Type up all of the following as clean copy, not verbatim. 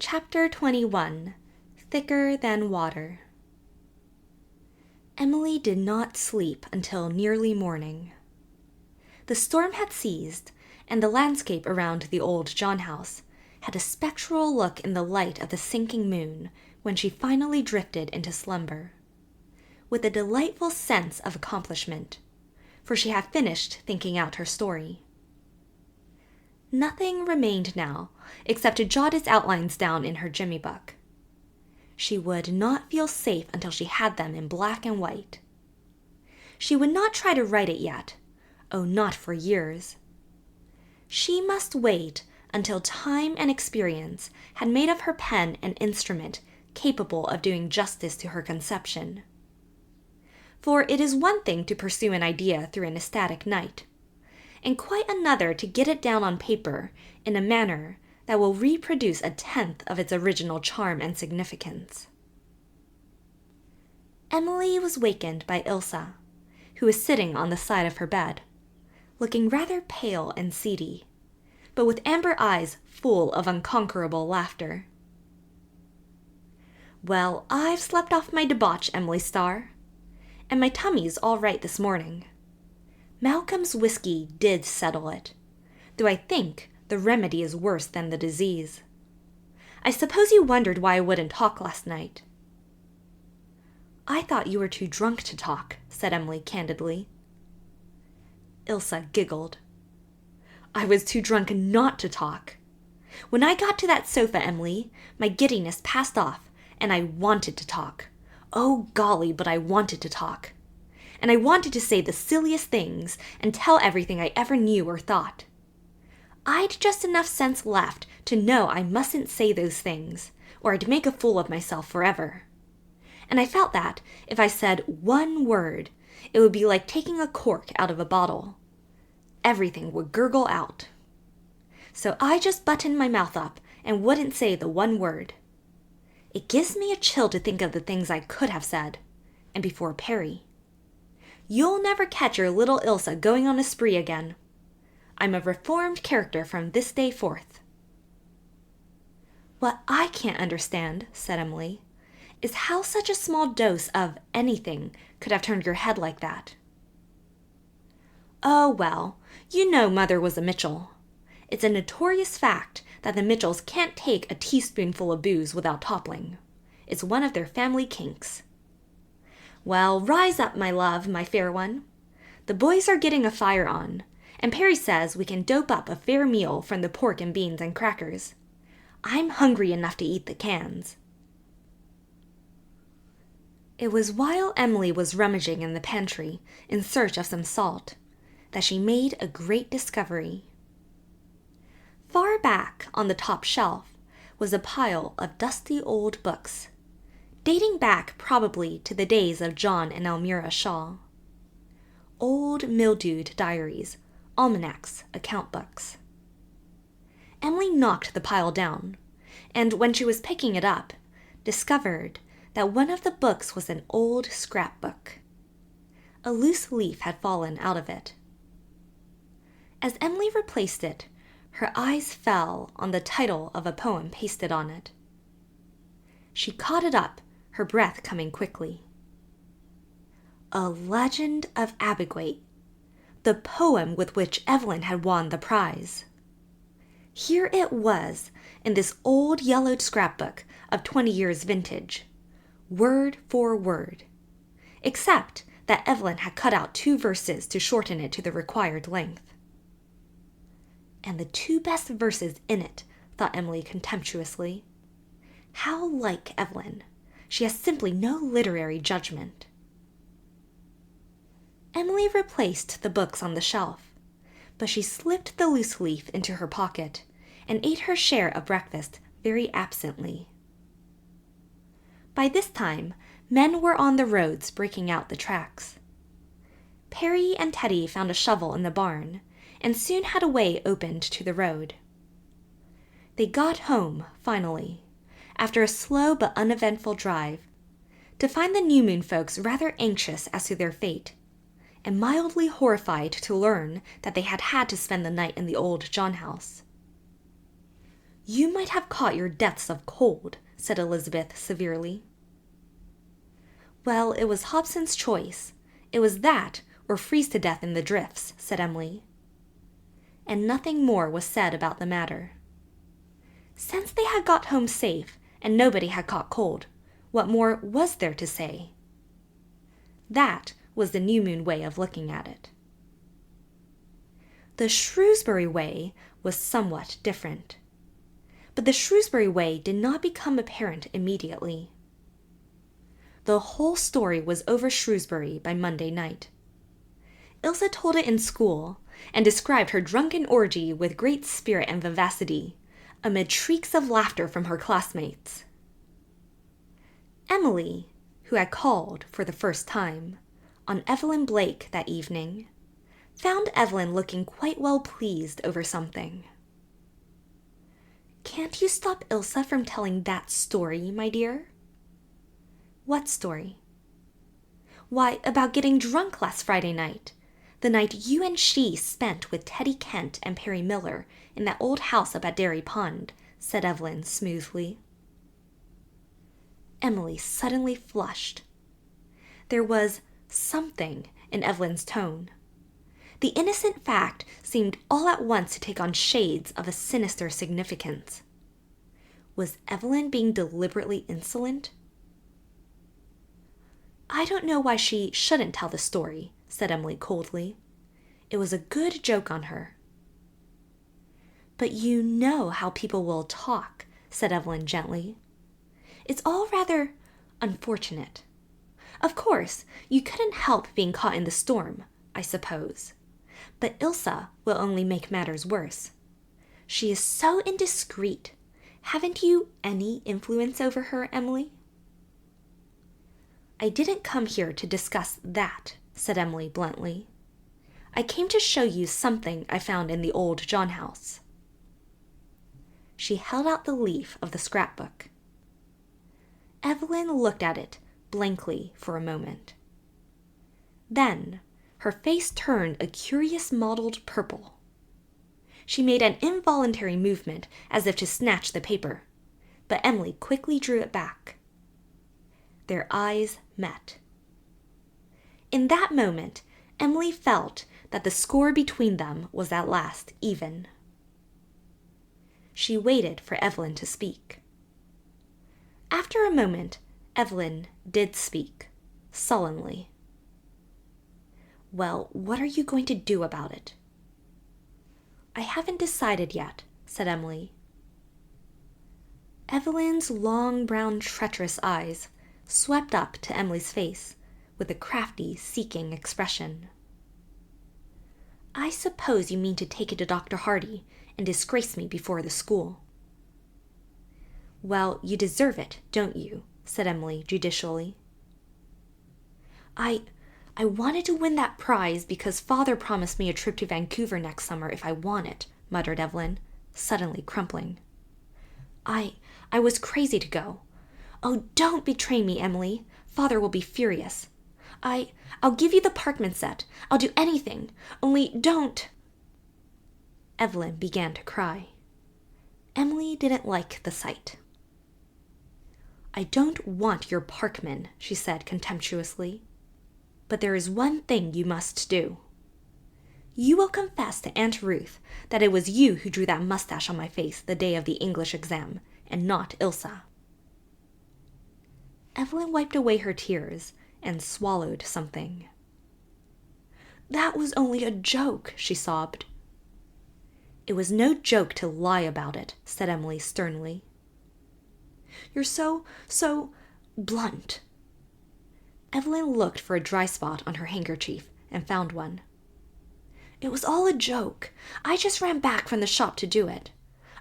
Chapter 21. Thicker Than Water. Emily did not sleep until nearly morning. The storm had ceased, and the landscape around the old John house had a spectral look in the light of the sinking moon when she finally drifted into slumber, with a delightful sense of accomplishment, for she had finished thinking out her story. Nothing remained now except to jot its outlines down in her Jimmy book. She would not feel safe until she had them in black and white. She would not try to write it yet. Oh, not for years. She must wait until time and experience had made of her pen an instrument capable of doing justice to her conception. For it is one thing to pursue an idea through an ecstatic night, and quite another to get it down on paper in a manner that will reproduce a tenth of its original charm and significance. Emily was wakened by Ilsa, who was sitting on the side of her bed, looking rather pale and seedy, but with amber eyes full of unconquerable laughter. "Well, I've slept off my debauch, Emily Starr, and my tummy's all right this morning. Malcolm's whiskey did settle it, though I think the remedy is worse than the disease. I suppose you wondered why I wouldn't talk last night." "I thought you were too drunk to talk," said Emily candidly. Ilsa giggled. "I was too drunk not to talk. When I got to that sofa, Emily, my giddiness passed off, and I wanted to talk. Oh, golly, but I wanted to talk. And I wanted to say the silliest things and tell everything I ever knew or thought. I'd just enough sense left to know I mustn't say those things, or I'd make a fool of myself forever. And I felt that, if I said one word, it would be like taking a cork out of a bottle. Everything would gurgle out. So I just buttoned my mouth up and wouldn't say the one word. It gives me a chill to think of the things I could have said, and before Perry. You'll never catch your little Ilsa going on a spree again. I'm a reformed character from this day forth." "What I can't understand," said Emily, "is how such a small dose of anything could have turned your head like that." "Oh, well, you know Mother was a Mitchell. It's a notorious fact that the Mitchells can't take a teaspoonful of booze without toppling. It's one of their family kinks. Well, rise up, my love, my fair one. The boys are getting a fire on, and Perry says we can dope up a fair meal from the pork and beans and crackers. I'm hungry enough to eat the cans." It was while Emily was rummaging in the pantry in search of some salt that she made a great discovery. Far back on the top shelf was a pile of dusty old books, dating back probably to the days of John and Elmira Shaw. Old mildewed diaries, almanacs, account books. Emily knocked the pile down, and when she was picking it up, discovered that one of the books was an old scrapbook. A loose leaf had fallen out of it. As Emily replaced it, her eyes fell on the title of a poem pasted on it. She caught it up, her breath coming quickly. A Legend of Abigail, the poem with which Evelyn had won the prize. Here it was in this old yellowed scrapbook of 20 years vintage, word for word, except that Evelyn had cut out 2 verses to shorten it to the required length. And the 2 best verses in it, thought Emily contemptuously. How like Evelyn. She has simply no literary judgment. Emily replaced the books on the shelf, but she slipped the loose leaf into her pocket and ate her share of breakfast very absently. By this time, men were on the roads breaking out the tracks. Perry and Teddy found a shovel in the barn, and soon had a way opened to the road. They got home, finally, after a slow but uneventful drive, to find the New Moon folks rather anxious as to their fate, and mildly horrified to learn that they had had to spend the night in the old John house. You might have caught your deaths of cold, said Elizabeth severely. Well, it was Hobson's choice. It was that, or freeze to death in the drifts, said Emily. And nothing more was said about the matter. Since they had got home safe, and nobody had caught cold, what more was there to say? That was the New Moon way of looking at it. The Shrewsbury way was somewhat different. But the Shrewsbury way did not become apparent immediately. The whole story was over Shrewsbury by Monday night. Ilse told it in school, and described her drunken orgy with great spirit and vivacity, amid shrieks of laughter from her classmates. Emily, who had called for the first time on Evelyn Blake that evening, found Evelyn looking quite well pleased over something. Can't you stop Ilse from telling that story, my dear? What story? Why, about getting drunk last Friday night, the night you and she spent with Teddy Kent and Perry Miller in that old house up at Dairy Pond, said Evelyn smoothly. Emily suddenly flushed. There was something in Evelyn's tone. The innocent fact seemed all at once to take on shades of a sinister significance. Was Evelyn being deliberately insolent? I don't know why she shouldn't tell the story, said Emily coldly. It was a good joke on her. But you know how people will talk, said Evelyn gently. It's all rather unfortunate. Of course, you couldn't help being caught in the storm, I suppose. But Ilse will only make matters worse. She is so indiscreet. Haven't you any influence over her, Emily? I didn't come here to discuss that, said Emily bluntly. I came to show you something I found in the old John house. She held out the leaf of the scrapbook. Evelyn looked at it blankly for a moment. Then her face turned a curious mottled purple. She made an involuntary movement as if to snatch the paper, but Emily quickly drew it back. Their eyes met. In that moment, Emily felt that the score between them was at last even. She waited for Evelyn to speak. After a moment, Evelyn did speak, sullenly. Well, what are you going to do about it? I haven't decided yet, said Emily. Evelyn's long brown treacherous eyes swept up to Emily's face with a crafty, seeking expression. I suppose you mean to take it to Dr. Hardy and disgrace me before the school. Well, you deserve it, don't you? Said Emily judicially. I wanted to win that prize because Father promised me a trip to Vancouver next summer if I won it, muttered Evelyn, suddenly crumpling. I was crazy to go. Oh, don't betray me, Emily. Father will be furious. I'll give you the Parkman set. I'll do anything. Only don't. Evelyn began to cry. Emily didn't like the sight. I don't want your Parkman, she said contemptuously. But there is one thing you must do. You will confess to Aunt Ruth that it was you who drew that mustache on my face the day of the English exam, and not Ilse. Evelyn wiped away her tears and swallowed something. That was only a joke, she sobbed. It was no joke to lie about it, said Emily sternly. You're so blunt. Evelyn looked for a dry spot on her handkerchief and found one. It was all a joke. I just ran back from the shop to do it.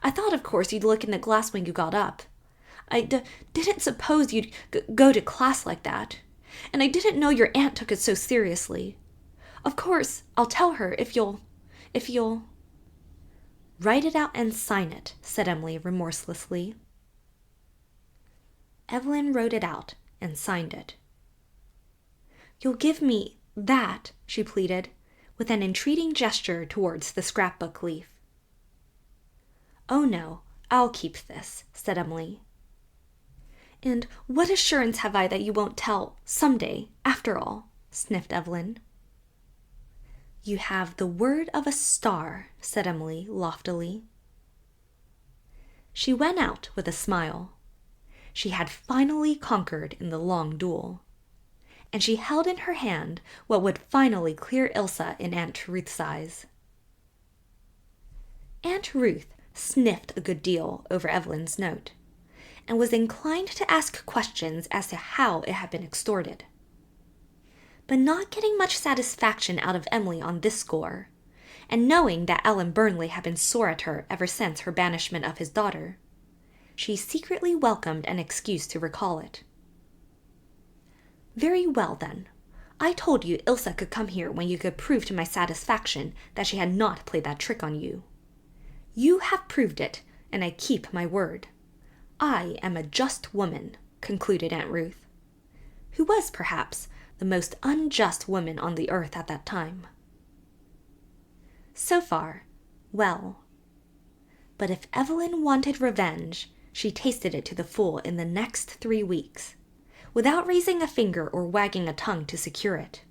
I thought, of course, you'd look in the glass when you got up. I didn't suppose you'd go to class like that. And I didn't know your aunt took it so seriously. Of course, I'll tell her if you'll... Write it out and sign it, said Emily remorselessly. Evelyn wrote it out and signed it. You'll give me that, she pleaded, with an entreating gesture towards the scrapbook leaf. Oh no, I'll keep this," said Emily. "And what assurance have I that you won't tell someday, after all?" sniffed Evelyn. "You have the word of a star," said Emily loftily. She went out with a smile. She had finally conquered in the long duel, and she held in her hand what would finally clear Ilsa in Aunt Ruth's eyes. Aunt Ruth sniffed a good deal over Evelyn's note, and was inclined to ask questions as to how it had been extorted. But not getting much satisfaction out of Emily on this score, and knowing that Ellen Burnley had been sore at her ever since her banishment of his daughter, she secretly welcomed an excuse to recall it. "Very well, then. I told you Ilsa could come here when you could prove to my satisfaction that she had not played that trick on you. You have proved it, and I keep my word. I am a just woman," concluded Aunt Ruth, who was, perhaps, the most unjust woman on the earth at that time. So far, well. But if Evelyn wanted revenge, she tasted it to the full in the next 3 weeks, without raising a finger or wagging a tongue to secure it.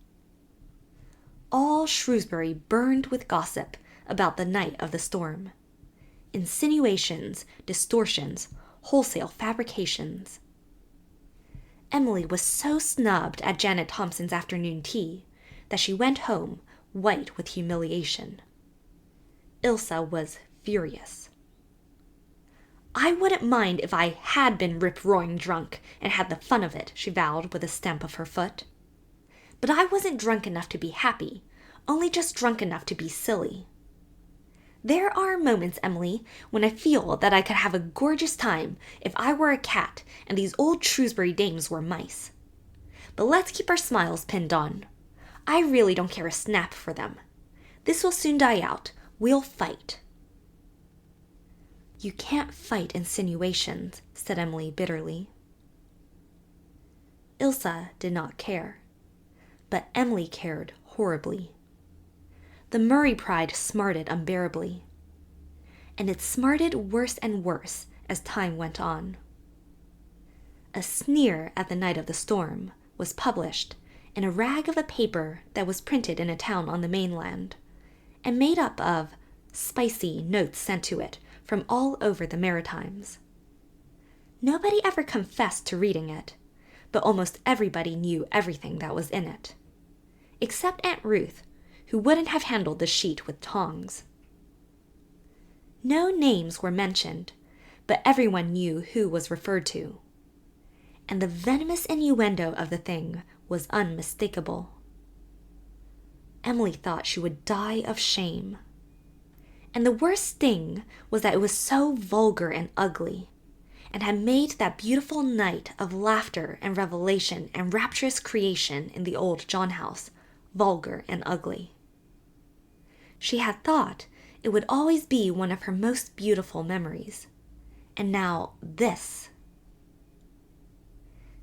All Shrewsbury burned with gossip about the night of the storm. Insinuations, distortions, wholesale fabrications. Emily was so snubbed at Janet Thompson's afternoon tea that she went home white with humiliation. Ilsa was furious. "I wouldn't mind if I had been rip-roaring drunk and had the fun of it," she vowed with a stamp of her foot. "But I wasn't drunk enough to be happy, only just drunk enough to be silly. There are moments, Emily, when I feel that I could have a gorgeous time if I were a cat and these old Shrewsbury dames were mice. But let's keep our smiles pinned on. I really don't care a snap for them. This will soon die out. We'll fight." "You can't fight insinuations," said Emily bitterly. Ilsa did not care, but Emily cared horribly. The Murray pride smarted unbearably, and it smarted worse and worse as time went on. A sneer at the night of the storm was published in a rag of a paper that was printed in a town on the mainland, and made up of spicy notes sent to it from all over the Maritimes. Nobody ever confessed to reading it, but almost everybody knew everything that was in it, except Aunt Ruth, who wouldn't have handled the sheet with tongs. No names were mentioned, but everyone knew who was referred to, and the venomous innuendo of the thing was unmistakable. Emily thought she would die of shame. And the worst thing was that it was so vulgar and ugly, and had made that beautiful night of laughter and revelation and rapturous creation in the old John house vulgar and ugly. She had thought it would always be one of her most beautiful memories, and now this.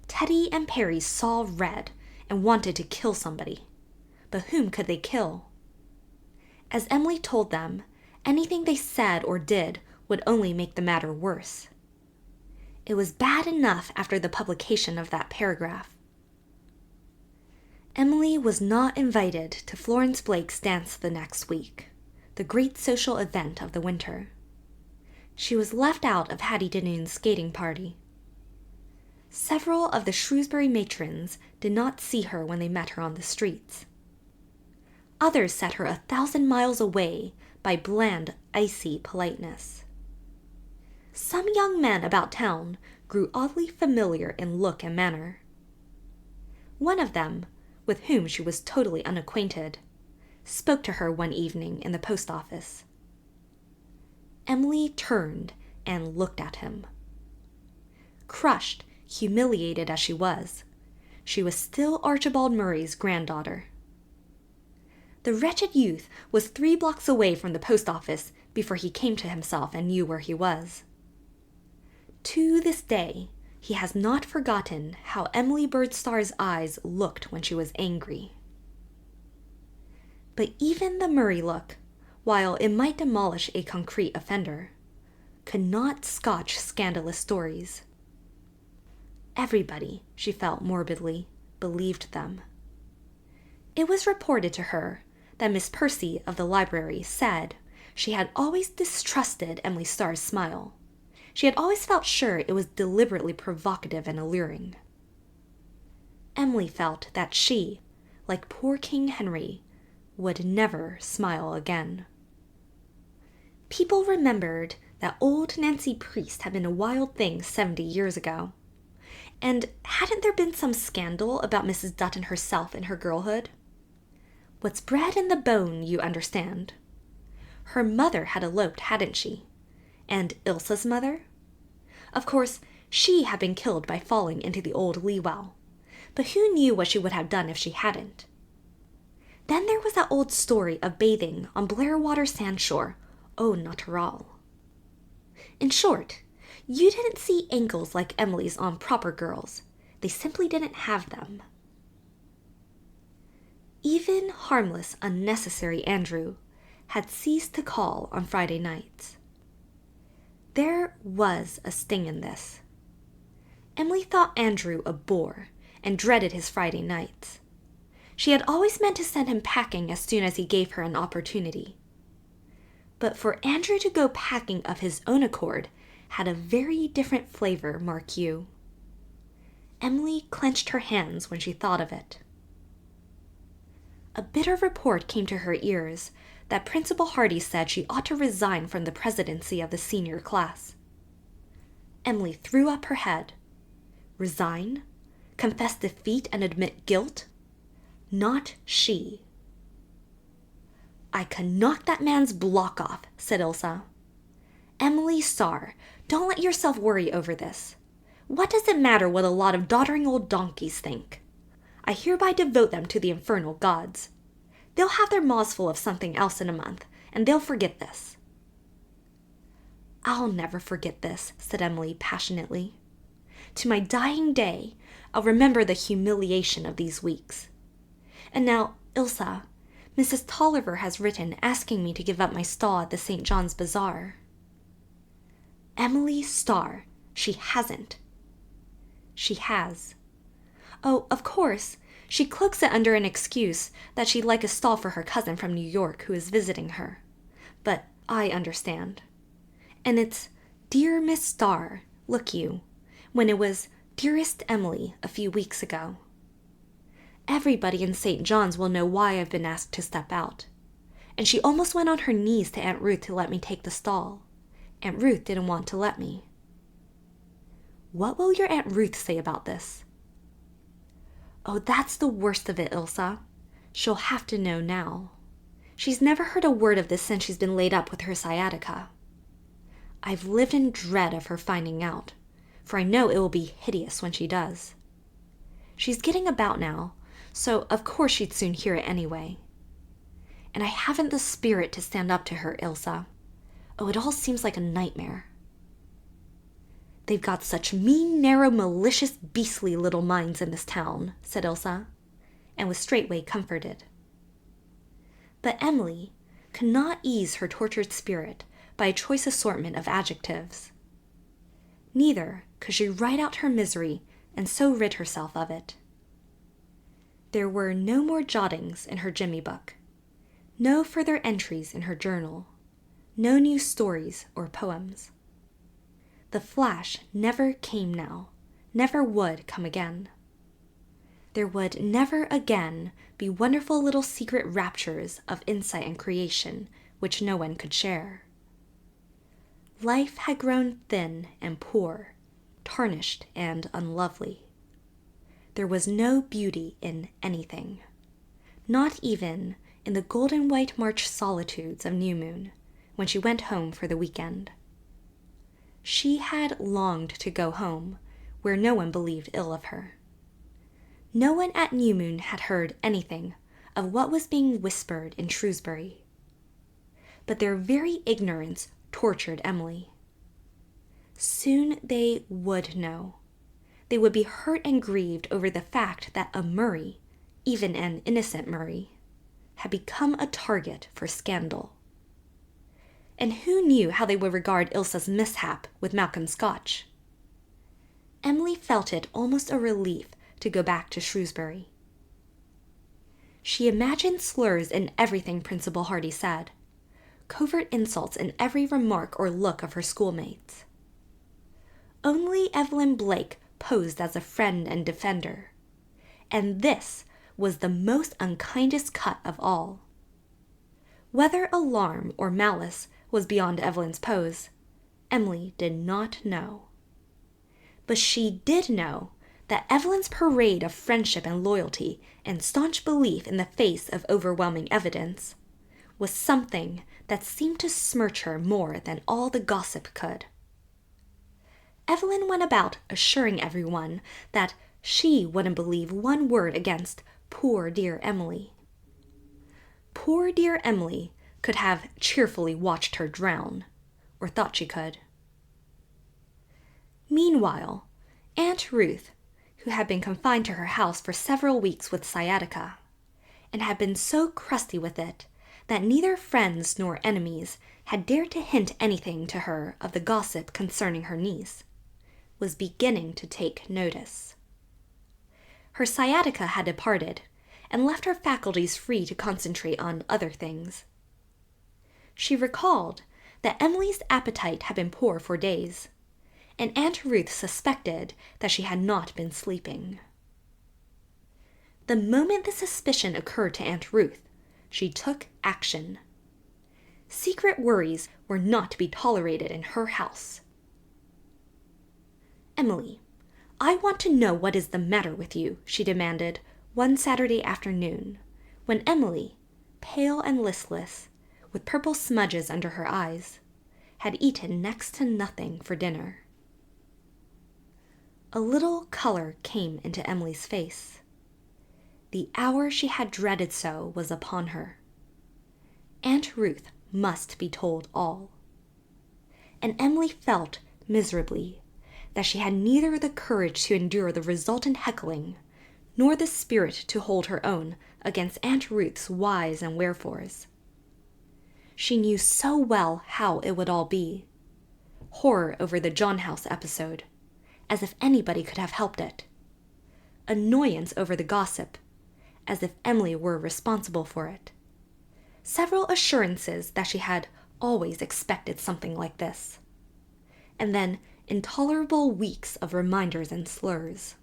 Teddy and Perry saw red and wanted to kill somebody, but whom could they kill? As Emily told them, anything they said or did would only make the matter worse. It was bad enough after the publication of that paragraph. Emily was not invited to Florence Blake's dance the next week, the great social event of the winter. She was left out of Hattie Denoon's skating party. Several of the Shrewsbury matrons did not see her when they met her on the streets. Others set her 1,000 miles away by bland, icy politeness. Some young men about town grew oddly familiar in look and manner. One of them, with whom she was totally unacquainted, spoke to her one evening in the post office. Emily turned and looked at him. Crushed, humiliated as she was still Archibald Murray's granddaughter. The wretched youth was 3 blocks away from the post office before he came to himself and knew where he was. To this day, he has not forgotten how Emily Birdstar's eyes looked when she was angry. But even the Murray look, while it might demolish a concrete offender, could not scotch scandalous stories. Everybody, she felt morbidly, believed them. It was reported to her that Miss Percy of the library said she had always distrusted Emily Starr's smile. She had always felt sure it was deliberately provocative and alluring. Emily felt that she, like poor King Henry, would never smile again. People remembered that old Nancy Priest had been a wild thing 70 years ago. And hadn't there been some scandal about Mrs. Dutton herself in her girlhood? What's bred in the bone, you understand. Her mother had eloped, hadn't she? And Ilsa's mother? Of course, she had been killed by falling into the old Lee well, but who knew what she would have done if she hadn't? Then there was that old story of bathing on Blairwater sandshore, au natural. In short, you didn't see ankles like Emily's on proper girls. They simply didn't have them. Even harmless, unnecessary Andrew had ceased to call on Friday nights. There was a sting in this. Emily thought Andrew a bore and dreaded his Friday nights. She had always meant to send him packing as soon as he gave her an opportunity. But for Andrew to go packing of his own accord had a very different flavor, mark you. Emily clenched her hands when she thought of it. A bitter report came to her ears that Principal Hardy said she ought to resign from the presidency of the senior class. Emily threw up her head. Resign? Confess defeat and admit guilt? Not she. I can knock that man's block off, said Ilsa. Emily Starr, don't let yourself worry over this. What does it matter what a lot of doddering old donkeys think? I hereby devote them to the infernal gods. They'll have their maws full of something else in a month, and they'll forget this. I'll never forget this, said Emily passionately. To my dying day, I'll remember the humiliation of these weeks. And now, Ilsa, Mrs. Tolliver has written asking me to give up my stall at the St. John's Bazaar. Emily Starr, she hasn't. She has. Oh, of course, she cloaks it under an excuse that she'd like a stall for her cousin from New York who is visiting her. But I understand. And it's Dear Miss Starr, look you, when it was Dearest Emily a few weeks ago. Everybody in St. John's will know why I've been asked to step out. And she almost went on her knees to Aunt Ruth to let me take the stall. Aunt Ruth didn't want to let me. What will your Aunt Ruth say about this? Oh, that's the worst of it, Ilsa. She'll have to know now. She's never heard a word of this since she's been laid up with her sciatica. I've lived in dread of her finding out, for I know it will be hideous when she does. She's getting about now, so of course she'd soon hear it anyway. And I haven't the spirit to stand up to her, Ilsa. Oh, it all seems like a nightmare. They've got such mean, narrow, malicious, beastly little minds in this town, said Ilsa, and was straightway comforted. But Emily could not ease her tortured spirit by a choice assortment of adjectives. Neither could she write out her misery and so rid herself of it. There were no more jottings in her Jimmy book, no further entries in her journal, no new stories or poems. The flash never came now, never would come again. There would never again be wonderful little secret raptures of insight and creation which no one could share. Life had grown thin and poor, tarnished and unlovely. There was no beauty in anything, not even in the golden white March solitudes of New Moon, when she went home for the weekend. She had longed to go home, where no one believed ill of her. No one at New Moon had heard anything of what was being whispered in Shrewsbury. But their very ignorance tortured Emily. Soon they would know. They would be hurt and grieved over the fact that a Murray, even an innocent Murray, had become a target for scandal. And who knew how they would regard Ilsa's mishap with Malcolm Scotch? Emily felt it almost a relief to go back to Shrewsbury. She imagined slurs in everything Principal Hardy said, covert insults in every remark or look of her schoolmates. Only Evelyn Blake posed as a friend and defender, and this was the most unkindest cut of all. Whether alarm or malice was beyond Evelyn's pose, Emily did not know. But she did know that Evelyn's parade of friendship and loyalty and staunch belief in the face of overwhelming evidence was something that seemed to smirch her more than all the gossip could. Evelyn went about assuring everyone that she wouldn't believe one word against poor dear Emily. Poor dear Emily could have cheerfully watched her drown, or thought she could. Meanwhile, Aunt Ruth, who had been confined to her house for several weeks with sciatica, and had been so crusty with it that neither friends nor enemies had dared to hint anything to her of the gossip concerning her niece, was beginning to take notice. Her sciatica had departed, and left her faculties free to concentrate on other things. She recalled that Emily's appetite had been poor for days, and Aunt Ruth suspected that she had not been sleeping. The moment the suspicion occurred to Aunt Ruth, she took action. Secret worries were not to be tolerated in her house. "Emily, I want to know what is the matter with you," she demanded one Saturday afternoon, when Emily, pale and listless, with purple smudges under her eyes, had eaten next to nothing for dinner. A little color came into Emily's face. The hour she had dreaded so was upon her. Aunt Ruth must be told all. And Emily felt miserably that she had neither the courage to endure the resultant heckling, nor the spirit to hold her own against Aunt Ruth's whys and wherefores. She knew so well how it would all be. Horror over the John House episode, as if anybody could have helped it. Annoyance over the gossip, as if Emily were responsible for it. Several assurances that she had always expected something like this. And then intolerable weeks of reminders and slurs.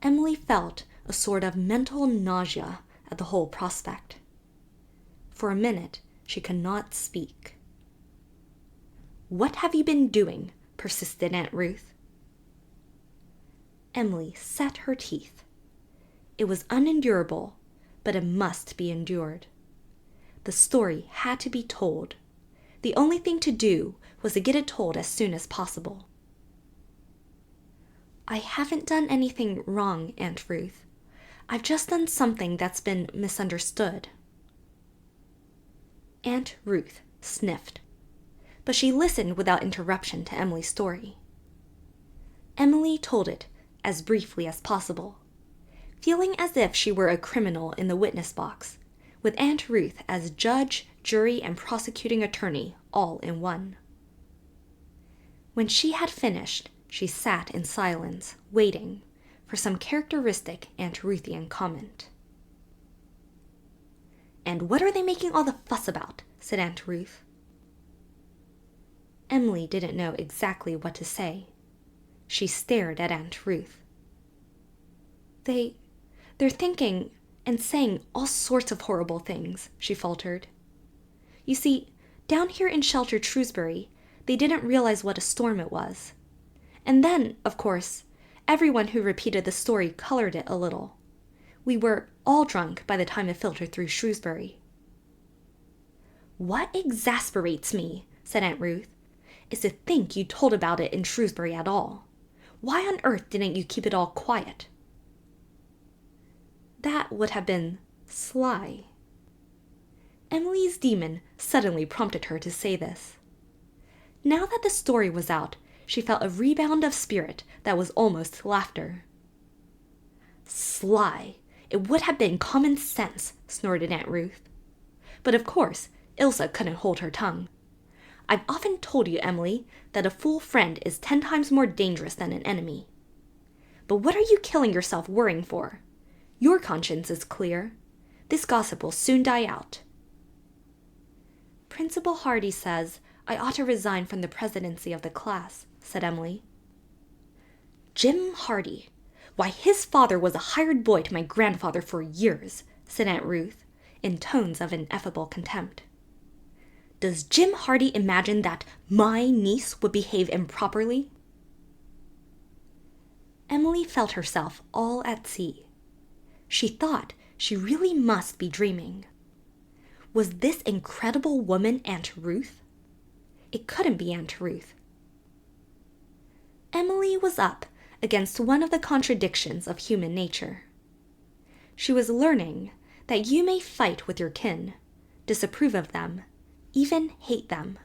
Emily felt a sort of mental nausea at the whole prospect. For a minute, she could not speak. "What have you been doing?" persisted Aunt Ruth. Emily set her teeth. It was unendurable, but it must be endured. The story had to be told. The only thing to do was to get it told as soon as possible. "I haven't done anything wrong, Aunt Ruth. I've just done something that's been misunderstood." Aunt Ruth sniffed, but she listened without interruption to Emily's story. Emily told it as briefly as possible, feeling as if she were a criminal in the witness box, with Aunt Ruth as judge, jury, and prosecuting attorney all in one. When she had finished, she sat in silence, waiting for some characteristic Aunt Ruthian comment. "And what are they making all the fuss about?" said Aunt Ruth. Emily didn't know exactly what to say. She stared at Aunt Ruth. They're thinking and saying all sorts of horrible things," she faltered. "You see, down here in sheltered Shrewsbury, they didn't realize what a storm it was. And then, of course, everyone who repeated the story colored it a little. We were all drunk by the time it filtered through Shrewsbury." "What exasperates me," said Aunt Ruth, "is to think you told about it in Shrewsbury at all. Why on earth didn't you keep it all quiet?" That would have been sly. Emily's demon suddenly prompted her to say this. Now that the story was out, she felt a rebound of spirit that was almost laughter. "Sly! It would have been common sense," snorted Aunt Ruth. "But of course, Ilsa couldn't hold her tongue. I've often told you, Emily, that a fool friend is 10 times more dangerous than an enemy. But what are you killing yourself worrying for? Your conscience is clear. This gossip will soon die out. Principal Hardy says I ought to resign from the presidency of the class, said Emily. Jim Hardy. Why, his father was a hired boy to my grandfather for years, said Aunt Ruth, in tones of ineffable contempt. Does Jim Hardy imagine that my niece would behave improperly? Emily felt herself all at sea. She thought she really must be dreaming. Was this incredible woman Aunt Ruth? It couldn't be Aunt Ruth. Emily was up against one of the contradictions of human nature. She was learning that you may fight with your kin, disapprove of them, even hate them,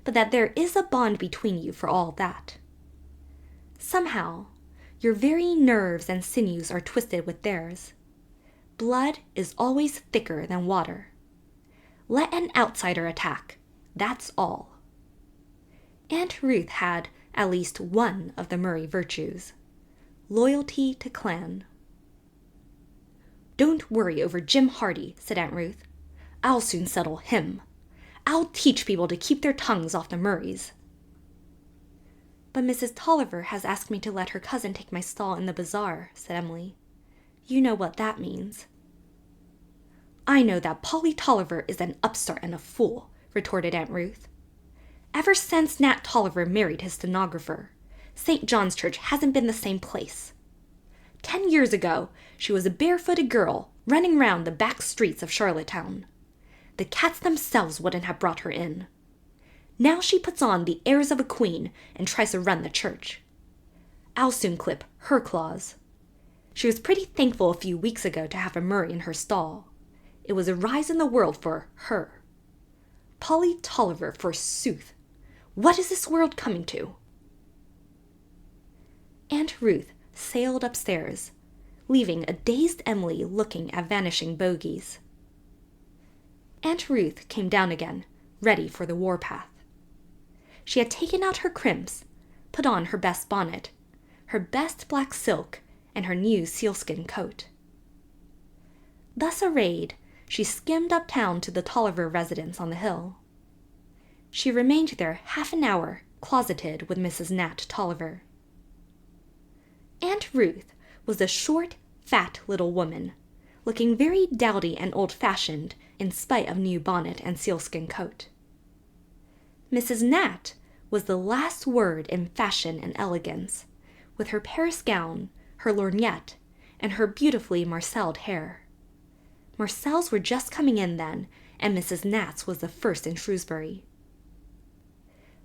but that there is a bond between you for all that. Somehow, your very nerves and sinews are twisted with theirs. Blood is always thicker than water. Let an outsider attack, that's all. Aunt Ruth had at least one of the Murray virtues: loyalty to clan. Don't worry over Jim Hardy, said Aunt Ruth. I'll soon settle him. I'll teach people to keep their tongues off the Murrays. But Mrs. Tolliver has asked me to let her cousin take my stall in the bazaar, said Emily. You know what that means. I know that Polly Tolliver is an upstart and a fool, retorted Aunt Ruth. Ever since Nat Tolliver married his stenographer, St. John's Church hasn't been the same place. 10 years ago, she was a barefooted girl running round the back streets of Charlottetown. The cats themselves wouldn't have brought her in. Now she puts on the airs of a queen and tries to run the church. I'll soon clip her claws. She was pretty thankful a few weeks ago to have a Murray in her stall. It was a rise in the world for her. Polly Tolliver, forsooth. What is this world coming to? Aunt Ruth sailed upstairs, leaving a dazed Emily looking at vanishing bogies. Aunt Ruth came down again, ready for the warpath. She had taken out her crimps, put on her best bonnet, her best black silk, and her new sealskin coat. Thus arrayed, she skimmed uptown to the Tolliver residence on the hill. She remained there half an hour, closeted with Mrs. Nat Tolliver. Aunt Ruth was a short, fat little woman, looking very dowdy and old-fashioned in spite of new bonnet and sealskin coat. Mrs. Nat was the last word in fashion and elegance, with her Paris gown, her lorgnette, and her beautifully marcelled hair. Marcells were just coming in then, and Mrs. Nat's was the first in Shrewsbury.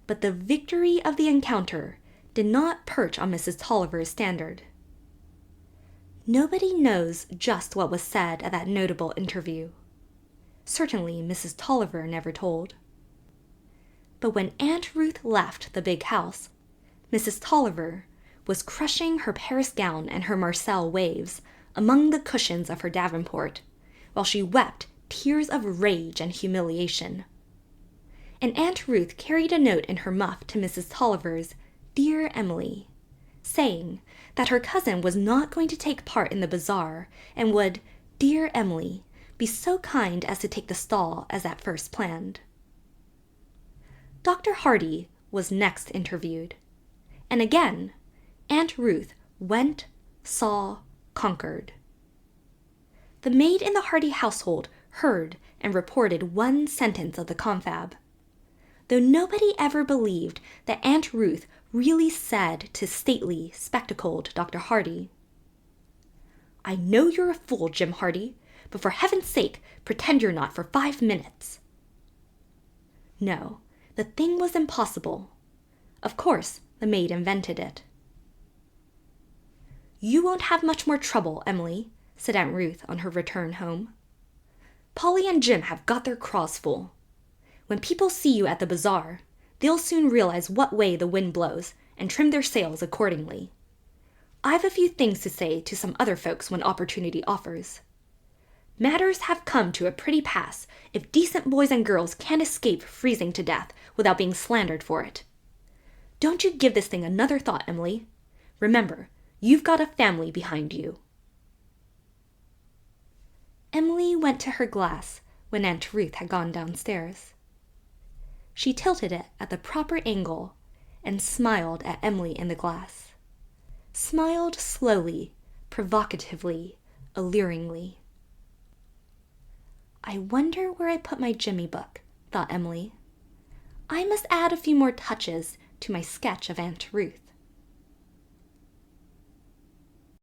But the victory of the encounter did not perch on Mrs. Tolliver's standard. Nobody knows just what was said at that notable interview. Certainly Mrs. Tolliver never told. But when Aunt Ruth left the big house, Mrs. Tolliver was crushing her Paris gown and her Marcelle waves among the cushions of her davenport, while she wept tears of rage and humiliation. And Aunt Ruth carried a note in her muff to Mrs. Tolliver's Dear Emily, saying that her cousin was not going to take part in the bazaar, and would, dear Emily, be so kind as to take the stall as at first planned. Dr. Hardy was next interviewed, and again Aunt Ruth went, saw, conquered. The maid in the Hardy household heard and reported one sentence of the confab, though nobody ever believed that Aunt Ruth really said to stately, spectacled Dr. Hardy, I know you're a fool, Jim Hardy, but for heaven's sake, pretend you're not for 5 minutes. No, the thing was impossible. Of course, the maid invented it. You won't have much more trouble, Emily, said Aunt Ruth on her return home. Polly and Jim have got their craws full. When people see you at the bazaar, they'll soon realize what way the wind blows and trim their sails accordingly. I've a few things to say to some other folks when opportunity offers. Matters have come to a pretty pass if decent boys and girls can't escape freezing to death without being slandered for it. Don't you give this thing another thought, Emily. Remember, you've got a family behind you. Emily went to her glass when Aunt Ruth had gone downstairs. She tilted it at the proper angle and smiled at Emily in the glass. Smiled slowly, provocatively, alluringly. I wonder where I put my Jimmy book, thought Emily. I must add a few more touches to my sketch of Aunt Ruth.